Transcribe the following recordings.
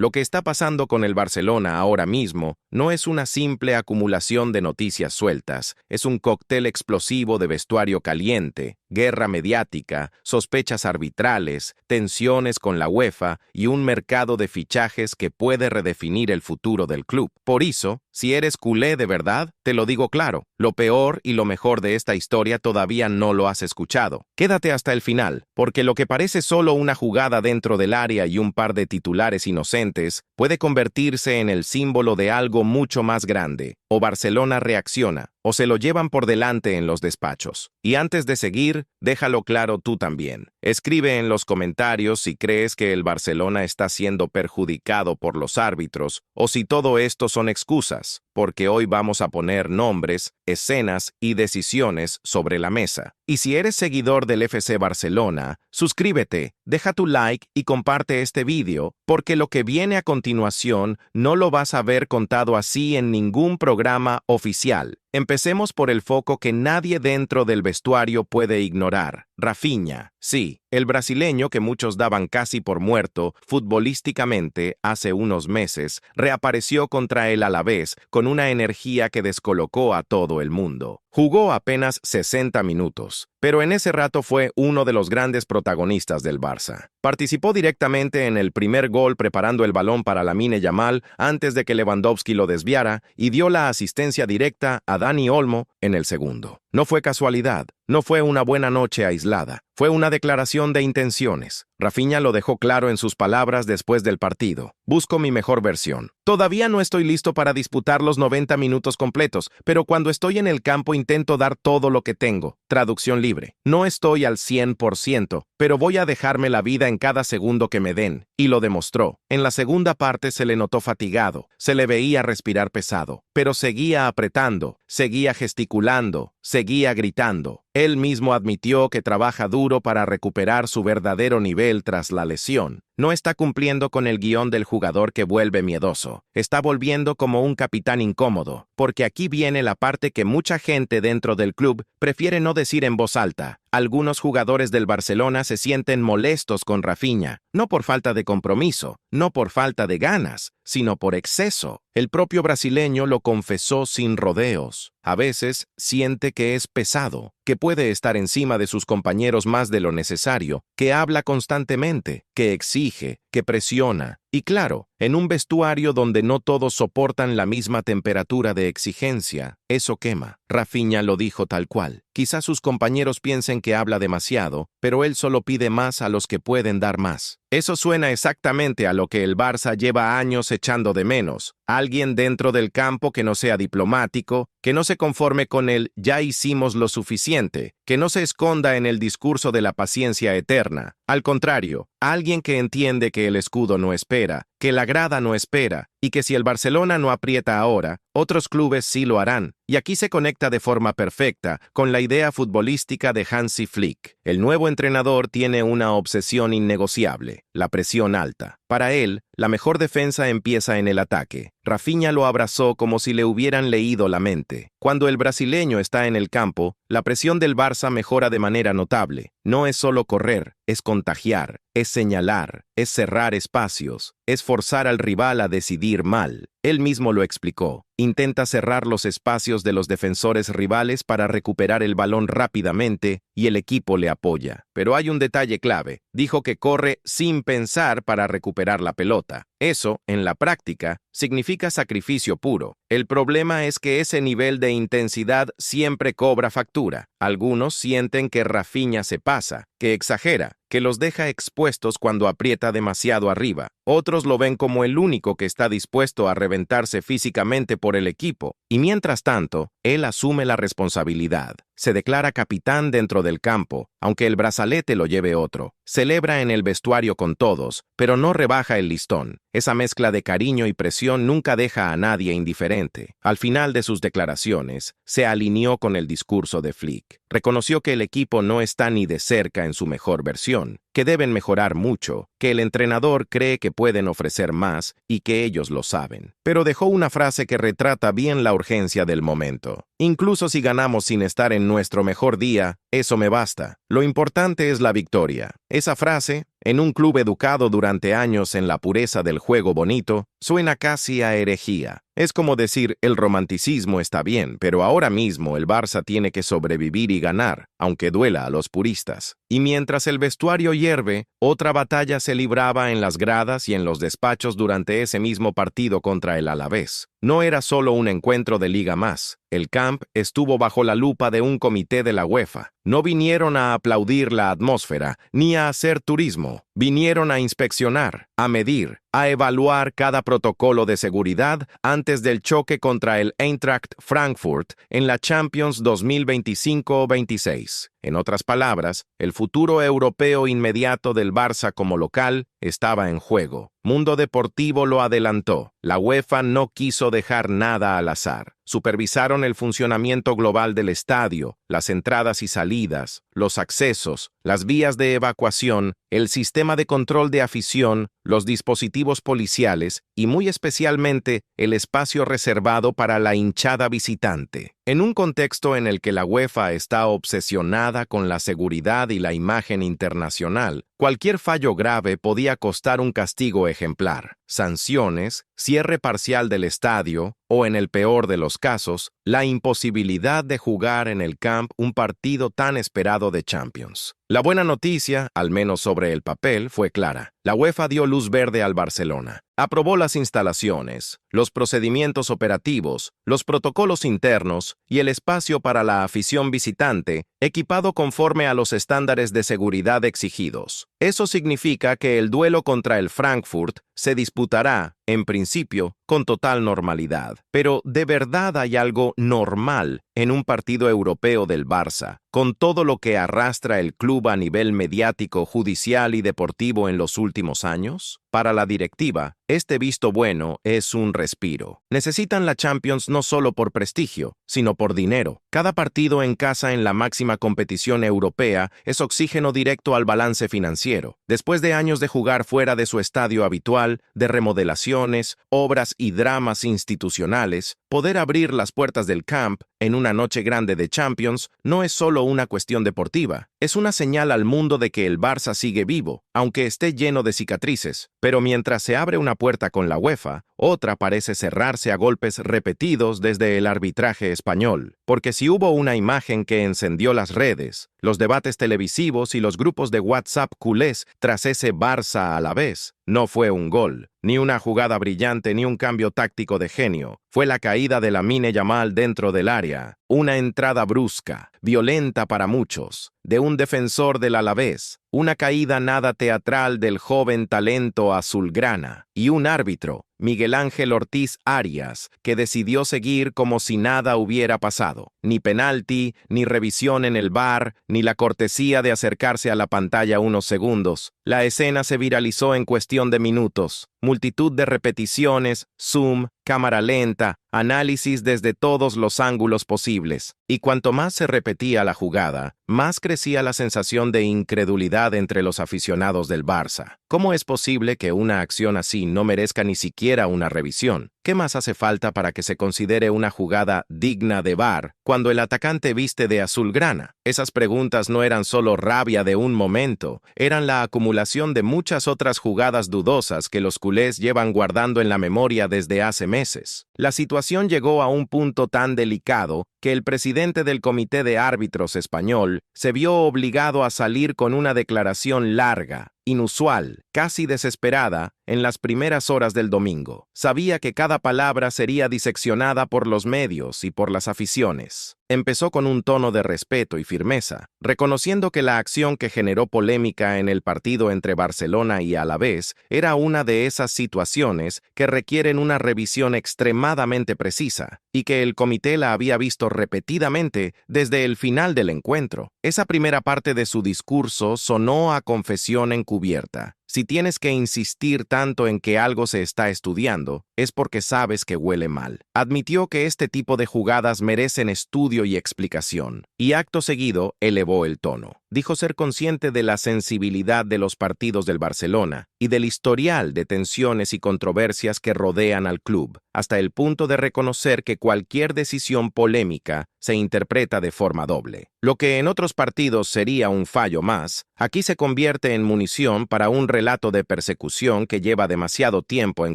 Lo que está pasando con el Barcelona ahora mismo no es una simple acumulación de noticias sueltas, es un cóctel explosivo de vestuario caliente, guerra mediática, sospechas arbitrales, tensiones con la UEFA y un mercado de fichajes que puede redefinir el futuro del club. Por eso, si eres culé de verdad, te lo digo claro, lo peor y lo mejor de esta historia todavía no lo has escuchado. Quédate hasta el final, porque lo que parece solo una jugada dentro del área y un par de titulares inocentes puede convertirse en el símbolo de algo mucho más grande. O Barcelona reacciona, o se lo llevan por delante en los despachos. Y antes de seguir, déjalo claro tú también. Escribe en los comentarios si crees que el Barcelona está siendo perjudicado por los árbitros o si todo esto son excusas, porque hoy vamos a poner nombres, escenas y decisiones sobre la mesa. Y si eres seguidor del FC Barcelona, suscríbete, deja tu like y comparte este vídeo, porque lo que viene a continuación no lo vas a ver contado así en ningún programa oficial. Empecemos por el foco que nadie dentro del vestuario puede ignorar. Rafinha. Sí, el brasileño que muchos daban casi por muerto futbolísticamente hace unos meses, reapareció contra el Alavés con una energía que descolocó a todo el mundo. Jugó apenas 60 minutos, pero en ese rato fue uno de los grandes protagonistas del Barça. Participó directamente en el primer gol preparando el balón para Lamine Yamal antes de que Lewandowski lo desviara y dio la asistencia directa a Dani Olmo en el segundo. No fue casualidad, no fue una buena noche aislada, fue una declaración de intenciones. Rafinha lo dejó claro en sus palabras después del partido. Busco mi mejor versión. Todavía no estoy listo para disputar los 90 minutos completos, pero cuando estoy en el campo intento dar todo lo que tengo. Traducción libre. No estoy al 100%, pero voy a dejarme la vida en cada segundo que me den. Y lo demostró. En la segunda parte se le notó fatigado, se le veía respirar pesado, pero seguía apretando, seguía gesticulando, seguía gritando. Él mismo admitió que trabaja duro para recuperar su verdadero nivel tras la lesión. No está cumpliendo con el guión del jugador que vuelve miedoso. Está volviendo como un capitán incómodo, porque aquí viene la parte que mucha gente dentro del club prefiere no decir en voz alta. Algunos jugadores del Barcelona se sienten molestos con Rafinha, no por falta de compromiso, no por falta de ganas, sino por exceso. El propio brasileño lo confesó sin rodeos. A veces siente que es pesado, que puede estar encima de sus compañeros más de lo necesario, que habla constantemente, que exige, que presiona. Y claro, en un vestuario donde no todos soportan la misma temperatura de exigencia, eso quema. Rafinha lo dijo tal cual. Quizás sus compañeros piensen que habla demasiado, pero él solo pide más a los que pueden dar más. Eso suena exactamente a lo que el Barça lleva años echando de menos. Alguien dentro del campo que no sea diplomático, que no se conforme con el «ya hicimos lo suficiente», que no se esconda en el discurso de la paciencia eterna. Al contrario, alguien que entiende que el escudo no espera, que la grada no espera, y que si el Barcelona no aprieta ahora, otros clubes sí lo harán. Y aquí se conecta de forma perfecta con la idea futbolística de Hansi Flick. El nuevo entrenador tiene una obsesión innegociable, la presión alta. Para él, la mejor defensa empieza en el ataque. Rafinha lo abrazó como si le hubieran leído la mente. Cuando el brasileño está en el campo, la presión del Barça mejora de manera notable. No es solo correr, es contagiar, es señalar, es cerrar espacios, es forzar al rival a decidir mal. Él mismo lo explicó. Intenta cerrar los espacios de los defensores rivales para recuperar el balón rápidamente y el equipo le apoya. Pero hay un detalle clave. Dijo que corre sin pensar para recuperar la pelota. Eso, en la práctica, significa sacrificio puro. El problema es que ese nivel de intensidad siempre cobra factura. Algunos sienten que Rafinha se pasa, que exagera, que los deja expuestos cuando aprieta demasiado arriba. Otros lo ven como el único que está dispuesto a reventarse físicamente por el equipo. Y mientras tanto, él asume la responsabilidad. Se declara capitán dentro del campo, aunque el brazalete lo lleve otro. Celebra en el vestuario con todos, pero no rebaja el listón. Esa mezcla de cariño y presión nunca deja a nadie indiferente. Al final de sus declaraciones, se alineó con el discurso de Flick. Reconoció que el equipo no está ni de cerca en su mejor versión, que deben mejorar mucho, que el entrenador cree que pueden ofrecer más y que ellos lo saben. Pero dejó una frase que retrata bien la urgencia del momento. Incluso si ganamos sin estar en nuestro mejor día, eso me basta. Lo importante es la victoria. Esa frase En un club educado durante años en la pureza del juego bonito, suena casi a herejía. Es como decir, el romanticismo está bien, pero ahora mismo el Barça tiene que sobrevivir y ganar, aunque duela a los puristas. Y mientras el vestuario hierve, otra batalla se libraba en las gradas y en los despachos durante ese mismo partido contra el Alavés. No era solo un encuentro de liga más. El camp estuvo bajo la lupa de un comité de la UEFA. No vinieron a aplaudir la atmósfera, ni a hacer turismo. Vinieron a inspeccionar, a medir, a evaluar cada protocolo de seguridad antes del choque contra el Eintracht Frankfurt en la Champions 2025-26. En otras palabras, el futuro europeo inmediato del Barça como local estaba en juego. Mundo Deportivo lo adelantó. La UEFA no quiso dejar nada al azar. Supervisaron el funcionamiento global del estadio, las entradas y salidas, los accesos, las vías de evacuación, el sistema de control de afición, los dispositivos policiales y muy especialmente el espacio reservado para la hinchada visitante. En un contexto en el que la UEFA está obsesionada con la seguridad y la imagen internacional, cualquier fallo grave podía costar un castigo ejemplar, sanciones, cierre parcial del estadio o, en el peor de los casos, la imposibilidad de jugar en el camp un partido tan esperado de Champions. La buena noticia, al menos sobre el papel, fue clara. La UEFA dio luz verde al Barcelona. Aprobó las instalaciones, los procedimientos operativos, los protocolos internos y el espacio para la afición visitante, equipado conforme a los estándares de seguridad exigidos. Eso significa que el duelo contra el Frankfurt se disputará, en principio, con total normalidad. Pero ¿de verdad hay algo normal en un partido europeo del Barça, con todo lo que arrastra el club a nivel mediático, judicial y deportivo en los últimos años? Para la directiva, este visto bueno es un respiro. Necesitan la Champions no solo por prestigio, sino por dinero. Cada partido en casa en la máxima competición europea es oxígeno directo al balance financiero. Después de años de jugar fuera de su estadio habitual, de remodelaciones, obras y dramas institucionales, poder abrir las puertas del camp en una noche grande de Champions no es solo una cuestión deportiva, es una señal al mundo de que el Barça sigue vivo, aunque esté lleno de cicatrices. Pero mientras se abre una puerta con la UEFA, otra parece cerrarse a golpes repetidos desde el arbitraje español. Porque si hubo una imagen que encendió las redes, los debates televisivos y los grupos de WhatsApp culés tras ese Barça a la vez, no fue un gol, ni una jugada brillante ni un cambio táctico de genio. Fue la caída de Lamine Yamal dentro del área, una entrada brusca, violenta para muchos, de un defensor del Alavés, una caída nada teatral del joven talento azulgrana, y un árbitro, Miguel Ángel Ortiz Arias, que decidió seguir como si nada hubiera pasado. Ni penalti, ni revisión en el VAR, ni la cortesía de acercarse a la pantalla unos segundos. La escena se viralizó en cuestión de minutos. Multitud de repeticiones, zoom, cámara lenta, análisis desde todos los ángulos posibles. Y cuanto más se repetía la jugada, más crecía la sensación de incredulidad entre los aficionados del Barça. ¿Cómo es posible que una acción así no merezca ni siquiera una revisión? ¿Qué más hace falta para que se considere una jugada digna de VAR cuando el atacante viste de azulgrana? Esas preguntas no eran solo rabia de un momento, eran la acumulación de muchas otras jugadas dudosas que los culés llevan guardando en la memoria desde hace meses. La situación llegó a un punto tan delicado que el presidente del Comité de Árbitros español se vio obligado a salir con una declaración larga, inusual, casi desesperada, en las primeras horas del domingo. Sabía que cada palabra sería diseccionada por los medios y por las aficiones. Empezó con un tono de respeto y firmeza, reconociendo que la acción que generó polémica en el partido entre Barcelona y Alavés era una de esas situaciones que requieren una revisión extremadamente precisa, y que el comité la había visto repetidamente desde el final del encuentro. Esa primera parte de su discurso sonó a confesión encubierta. Si tienes que insistir tanto en que algo se está estudiando, es porque sabes que huele mal. Admitió que este tipo de jugadas merecen estudio y explicación, y acto seguido elevó el tono. Dijo ser consciente de la sensibilidad de los partidos del Barcelona y del historial de tensiones y controversias que rodean al club, hasta el punto de reconocer que cualquier decisión polémica se interpreta de forma doble. Lo que en otros partidos sería un fallo más, aquí se convierte en munición para un relato de persecución que lleva demasiado tiempo en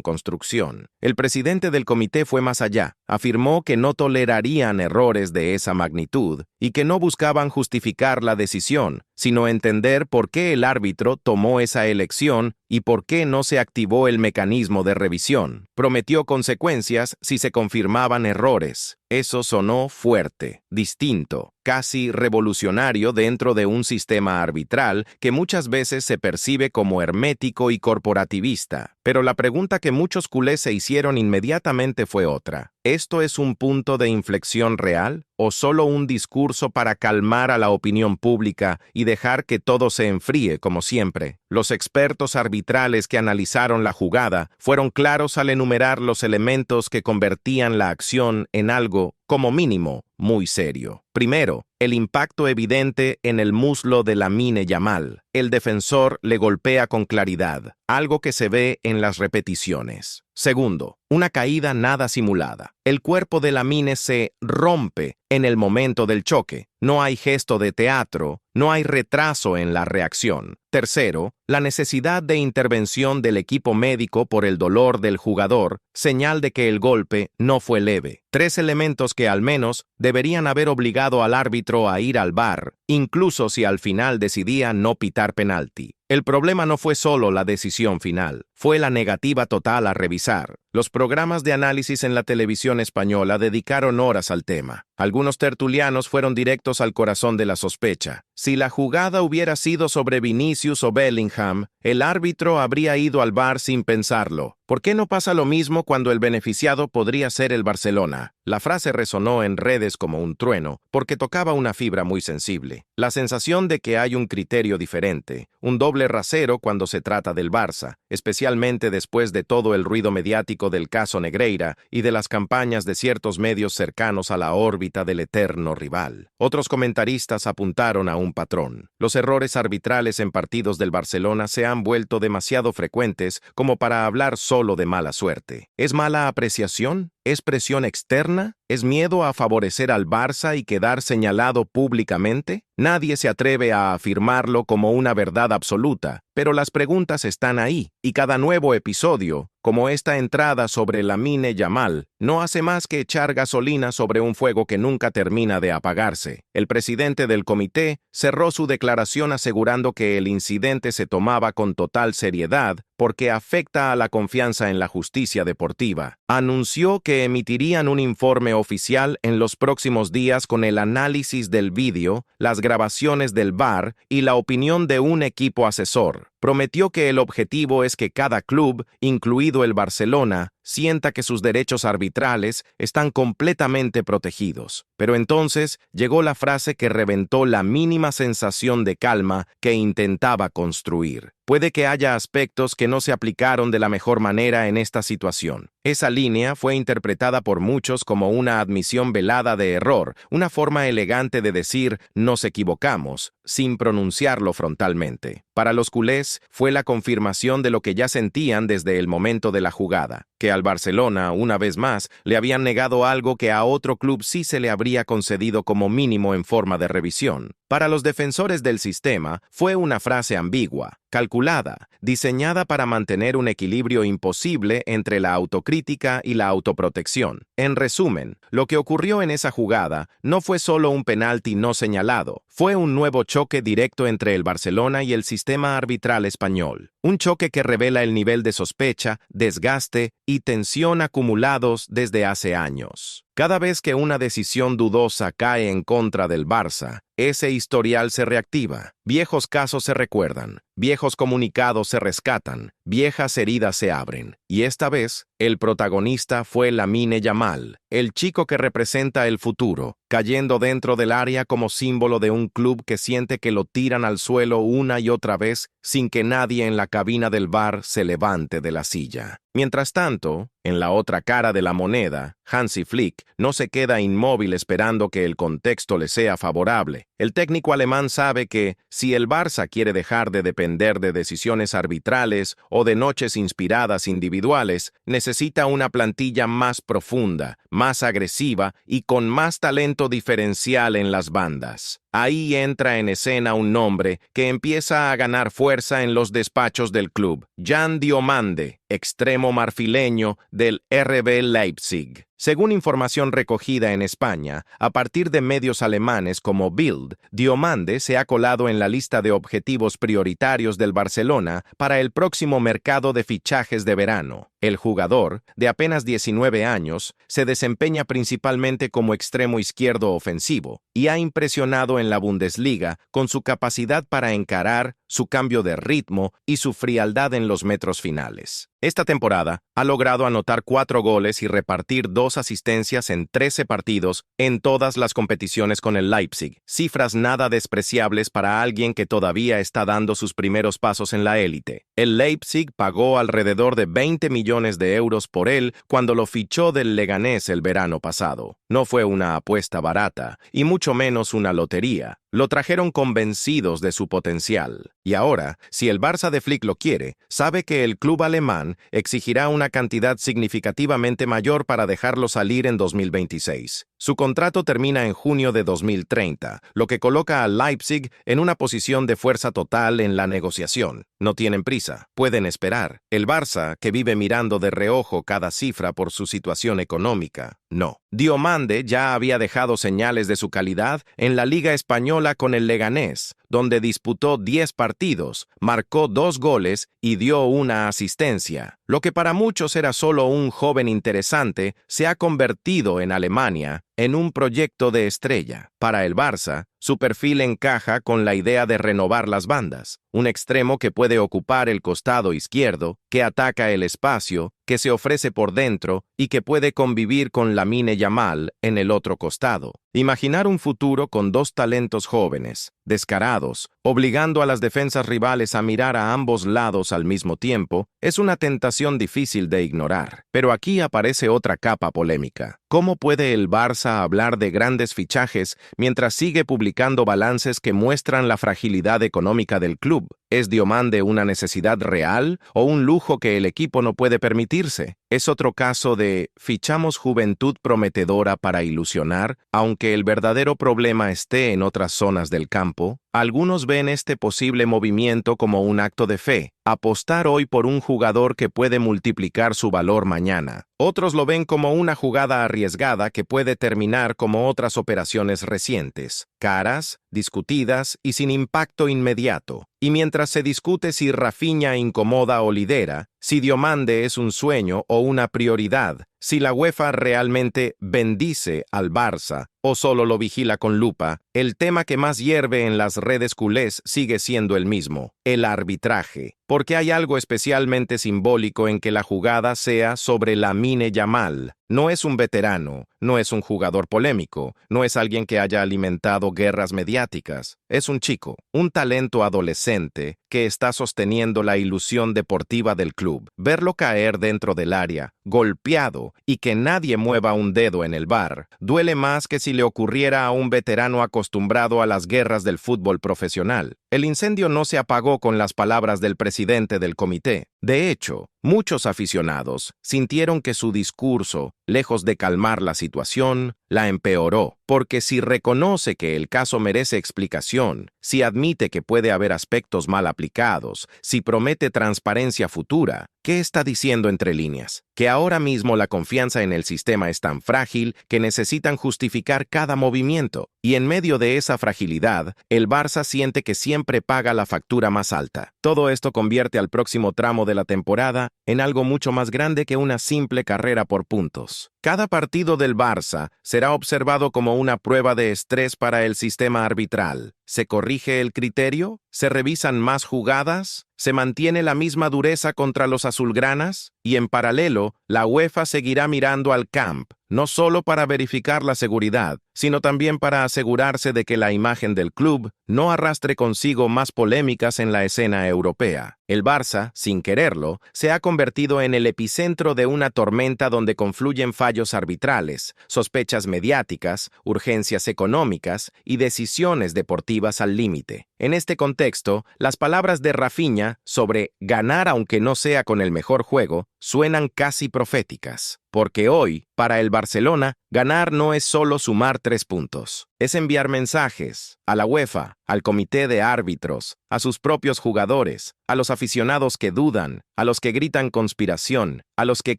construcción. El presidente del comité fue más allá, afirmó que no tolerarían errores de esa magnitud y que no buscaban justificar la decisión, sino entender por qué el árbitro tomó esa elección y por qué no se activó el mecanismo de revisión. Prometió consecuencias si se confirmaban errores. Eso sonó fuerte, distinto, casi revolucionario dentro de un sistema arbitral que muchas veces se percibe como hermético y corporativista. Pero la pregunta que muchos culés se hicieron inmediatamente fue otra. ¿Esto es un punto de inflexión real o solo un discurso para calmar a la opinión pública y dejar que todo se enfríe como siempre? Los expertos arbitrales que analizaron la jugada fueron claros al enumerar los elementos que convertían la acción en algo, como mínimo, muy serio. Primero, el impacto evidente en el muslo de Lamine Yamal. El defensor le golpea con claridad, algo que se ve en las repeticiones. Segundo, una caída nada simulada. El cuerpo de Lamine se rompe en el momento del choque. No hay gesto de teatro, no hay retraso en la reacción. Tercero, la necesidad de intervención del equipo médico por el dolor del jugador, señal de que el golpe no fue leve. Tres elementos que al menos deberían haber obligado al árbitro a ir al VAR, incluso si al final decidía no pitar penalti. El problema no fue solo la decisión final, fue la negativa total a revisar. Los programas de análisis en la televisión española dedicaron horas al tema. Algunos tertulianos fueron directos al corazón de la sospecha. Si la jugada hubiera sido sobre Vinicius o Bellingham, el árbitro habría ido al VAR sin pensarlo. ¿Por qué no pasa lo mismo cuando el beneficiado podría ser el Barcelona? La frase resonó en redes como un trueno, porque tocaba una fibra muy sensible. La sensación de que hay un criterio diferente, un doble rasero cuando se trata del Barça, especialmente después de todo el ruido mediático del caso Negreira y de las campañas de ciertos medios cercanos a la órbita del eterno rival. Otros comentaristas apuntaron a un patrón. Los errores arbitrales en partidos del Barcelona se han vuelto demasiado frecuentes como para hablar solo de mala suerte. ¿Es mala apreciación? ¿Es presión externa? ¿Es miedo a favorecer al Barça y quedar señalado públicamente? Nadie se atreve a afirmarlo como una verdad absoluta, pero las preguntas están ahí, y cada nuevo episodio, como esta entrada sobre Lamine Yamal, no hace más que echar gasolina sobre un fuego que nunca termina de apagarse. El presidente del comité cerró su declaración asegurando que el incidente se tomaba con total seriedad porque afecta a la confianza en la justicia deportiva. Anunció que emitirían un informe oficial en los próximos días con el análisis del vídeo, las grabaciones del VAR y la opinión de un equipo asesor. Prometió que el objetivo es que cada club, incluido el Barcelona, sienta que sus derechos arbitrales están completamente protegidos. Pero entonces llegó la frase que reventó la mínima sensación de calma que intentaba construir. Puede que haya aspectos que no se aplicaron de la mejor manera en esta situación. Esa línea fue interpretada por muchos como una admisión velada de error, una forma elegante de decir «nos equivocamos», sin pronunciarlo frontalmente. Para los culés, fue la confirmación de lo que ya sentían desde el momento de la jugada, que al Barcelona, una vez más, le habían negado algo que a otro club sí se le habría concedido como mínimo en forma de revisión. Para los defensores del sistema, fue una frase ambigua, calculada, diseñada para mantener un equilibrio imposible entre la autocrítica y la autoprotección. En resumen, lo que ocurrió en esa jugada no fue solo un penalti no señalado, fue un nuevo choque directo entre el Barcelona y el sistema arbitral español. Un choque que revela el nivel de sospecha, desgaste y tensión acumulados desde hace años. Cada vez que una decisión dudosa cae en contra del Barça, ese historial se reactiva, viejos casos se recuerdan, viejos comunicados se rescatan, viejas heridas se abren. Y esta vez, el protagonista fue Lamine Yamal, el chico que representa el futuro, cayendo dentro del área como símbolo de un club que siente que lo tiran al suelo una y otra vez sin que nadie en la cabina del VAR se levante de la silla. Mientras tanto, en la otra cara de la moneda, Hansi Flick no se queda inmóvil esperando que el contexto le sea favorable. El técnico alemán sabe que, si el Barça quiere dejar de depender de decisiones arbitrales o de noches inspiradas individuales, necesita una plantilla más profunda, más agresiva y con más talento diferencial en las bandas. Ahí entra en escena un nombre que empieza a ganar fuerza en los despachos del club: Jan Diomande, extremo marfileño del RB Leipzig. Según información recogida en España, a partir de medios alemanes como Bild, Diomande se ha colado en la lista de objetivos prioritarios del Barcelona para el próximo mercado de fichajes de verano. El jugador, de apenas 19 años, se desempeña principalmente como extremo izquierdo ofensivo y ha impresionado en la Bundesliga con su capacidad para encarar, su cambio de ritmo y su frialdad en los metros finales. Esta temporada ha logrado anotar 4 goles y repartir 2 asistencias en 13 partidos en todas las competiciones con el Leipzig, cifras nada despreciables para alguien que todavía está dando sus primeros pasos en la élite. El Leipzig pagó alrededor de 20 millones de euros por él cuando lo fichó del Leganés el verano pasado. No fue una apuesta barata, y mucho menos una lotería. Lo trajeron convencidos de su potencial. Y ahora, si el Barça de Flick lo quiere, sabe que el club alemán exigirá una cantidad significativamente mayor para dejarlo salir en 2026. Su contrato termina en junio de 2030, lo que coloca al Leipzig en una posición de fuerza total en la negociación. No tienen prisa, pueden esperar. El Barça, que vive mirando de reojo cada cifra por su situación económica, no. Diomande ya había dejado señales de su calidad en la Liga Española con el Leganés, donde disputó 10 partidos, marcó 2 goles y dio una asistencia. Lo que para muchos era solo un joven interesante, se ha convertido en Alemania en un proyecto de estrella. Para el Barça, su perfil encaja con la idea de renovar las bandas. Un extremo que puede ocupar el costado izquierdo, que ataca el espacio, que se ofrece por dentro y que puede convivir con Lamine Yamal en el otro costado. Imaginar un futuro con 2 talentos jóvenes, descarados, obligando a las defensas rivales a mirar a ambos lados al mismo tiempo, es una tentación difícil de ignorar. Pero aquí aparece otra capa polémica. ¿Cómo puede el Barça hablar de grandes fichajes mientras sigue publicando balances que muestran la fragilidad económica del club? ¿Es Diomande una necesidad real o un lujo que el equipo no puede permitirse? ¿Es otro caso de fichamos juventud prometedora para ilusionar, aunque el verdadero problema esté en otras zonas del campo? Algunos ven este posible movimiento como un acto de fe, apostar hoy por un jugador que puede multiplicar su valor mañana. Otros lo ven como una jugada arriesgada que puede terminar como otras operaciones recientes, caras, discutidas y sin impacto inmediato. Y mientras se discute si Rafinha incomoda o lidera, si Diomande es un sueño o una prioridad, si la UEFA realmente bendice al Barça o solo lo vigila con lupa, el tema que más hierve en las redes culés sigue siendo el mismo: el arbitraje. Porque hay algo especialmente simbólico en que la jugada sea sobre Lamine Yamal. No es un veterano, no es un jugador polémico, no es alguien que haya alimentado guerras mediáticas. Es un chico, un talento adolescente que está sosteniendo la ilusión deportiva del club. Verlo caer dentro del área, golpeado, y que nadie mueva un dedo en el VAR, duele más que si le ocurriera a un veterano acostumbrado a las guerras del fútbol profesional. El incendio no se apagó con las palabras del presidente del comité. De hecho, muchos aficionados sintieron que su discurso, lejos de calmar la situación, la empeoró, porque si reconoce que el caso merece explicación, si admite que puede haber aspectos mal aplicados, si promete transparencia futura, ¿qué está diciendo entre líneas? Que ahora mismo la confianza en el sistema es tan frágil que necesitan justificar cada movimiento, y en medio de esa fragilidad, el Barça siente que siempre paga la factura más alta. Todo esto convierte al próximo tramo de la temporada en algo mucho más grande que una simple carrera por puntos. Cada partido del Barça será observado como una prueba de estrés para el sistema arbitral. ¿Se corrige el criterio? ¿Se revisan más jugadas? ¿Se mantiene la misma dureza contra los azulgranas? Y en paralelo, la UEFA seguirá mirando al camp, no solo para verificar la seguridad, sino también para asegurarse de que la imagen del club no arrastre consigo más polémicas en la escena europea. El Barça, sin quererlo, se ha convertido en el epicentro de una tormenta donde confluyen fallos arbitrales, sospechas mediáticas, urgencias económicas y decisiones deportivas al límite. En este contexto, las palabras de Rafinha sobre ganar aunque no sea con el mejor juego suenan casi proféticas. Porque hoy, para el Barcelona, ganar no es solo sumar 3 puntos. Es enviar mensajes a la UEFA, al comité de árbitros, a sus propios jugadores, a los aficionados que dudan, a los que gritan conspiración, a los que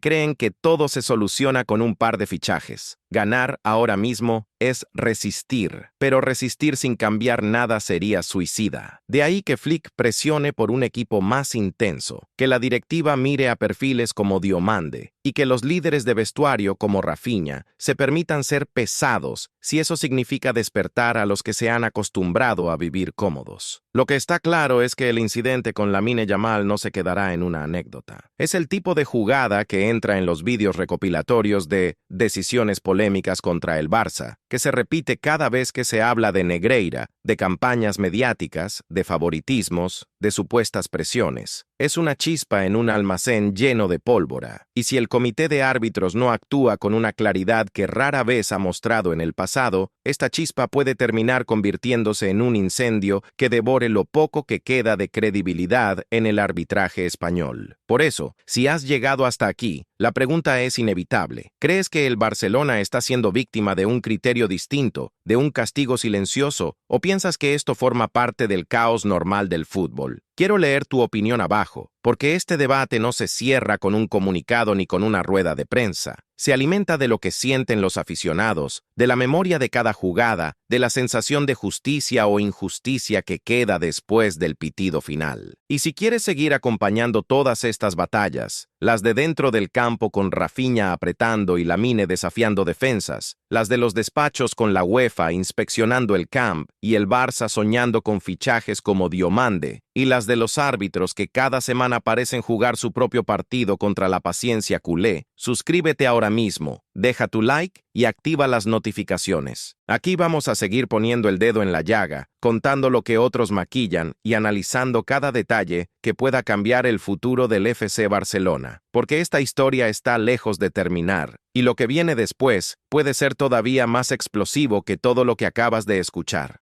creen que todo se soluciona con un par de fichajes. Ganar ahora mismo es resistir, pero resistir sin cambiar nada sería suicida. De ahí que Flick presione por un equipo más intenso, que la directiva mire a perfiles como Diomande y que los líderes de vestuario como Rafinha se permitan ser pesados si eso significa despertar a los que se han acostumbrado a vivir cómodos. Lo que está claro es que el incidente con Lamine Yamal no se quedará en una anécdota. Es el tipo de jugada que entra en los vídeos recopilatorios de decisiones polémicas contra el Barça, que se repite cada vez que se habla de Negreira, de campañas mediáticas, de favoritismos, de supuestas presiones. Es una chispa en un almacén lleno de pólvora, y si el comité de árbitros no actúa con una claridad que rara vez ha mostrado en el pasado, esta chispa puede terminar convirtiéndose en un incendio que devore lo poco que queda de credibilidad en el arbitraje español. Por eso, si has llegado hasta aquí, la pregunta es inevitable. ¿Crees que el Barcelona está siendo víctima de un criterio distinto, de un castigo silencioso, o piensas que esto forma parte del caos normal del fútbol? Quiero leer tu opinión abajo, porque este debate no se cierra con un comunicado ni con una rueda de prensa. Se alimenta de lo que sienten los aficionados, de la memoria de cada jugada, de la sensación de justicia o injusticia que queda después del pitido final. Y si quieres seguir acompañando todas estas batallas, las de dentro del campo con Rafinha apretando y Lamine desafiando defensas, las de los despachos con la UEFA inspeccionando el camp y el Barça soñando con fichajes como Diomande, y las de los árbitros que cada semana parecen jugar su propio partido contra la paciencia culé, suscríbete ahora mismo, deja tu like y activa las notificaciones. Aquí vamos a seguir poniendo el dedo en la llaga, contando lo que otros maquillan y analizando cada detalle que pueda cambiar el futuro del FC Barcelona, porque esta historia está lejos de terminar, y lo que viene después puede ser todavía más explosivo que todo lo que acabas de escuchar.